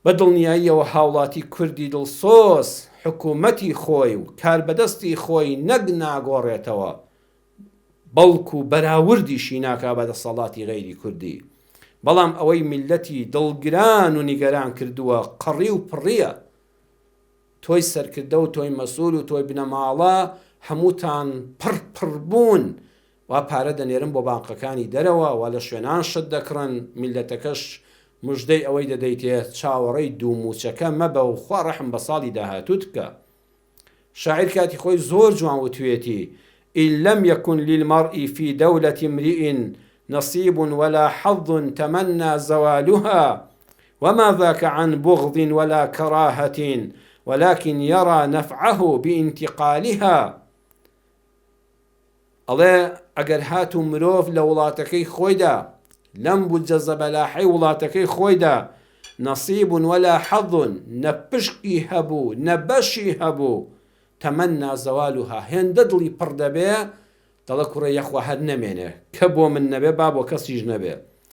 بە دڵنیاییەوە هاوڵاتی کوردی دڵسۆز حکوومەتی خۆی و کاربەدەستی خۆی نەک ناگۆڕێتەوە بەڵکو بەراوردیشی ناکا بەدەسەڵاتی غەیری کوردی. بەڵام ئەوەی میلەتی دڵگران و نیگەران کردووە قەڕی و پڕیە، تۆی سەرکردە و تۆی مەسوول و تۆی بنەماڵە هەمووتان پڕ بوون، وا پارە دەنێرن بۆ بانقەکانی دەرەوە وا لە شوێنان شت دەکڕن، میلەتەکەش مژدەی ئەوەی دەدەیتێ چاوەڕێی دووموچەکە مەبە و خوا ڕەحم بە ساڵی داهاتووت بکە. شاعیر کاتی خۆی زۆر جوان وتوێتی: إن لم يكن للمرء في دولة امرئ نصيب ولا حظ تمنى زوالها وما ذاك عن بغض ولا كراهة ولكن يرى نفعه بانتقالها. ئەڵێ ئەگەر هات و مرۆڤ لە وڵاتەکەی خۆیدا لەم بولجە بەلاحەی وڵاتەکەی خۆیدا نەسیب ولا حەظ نە پشکی هەبوو نە بەشی هەبوو تەمەنا زەوالوها هێندە دڵی پڕ دەبێ، دەڵە کوڕە یەخوا هەر نەمێنێ کە بۆ من نەبێ با بۆ کەسیش نەبێ.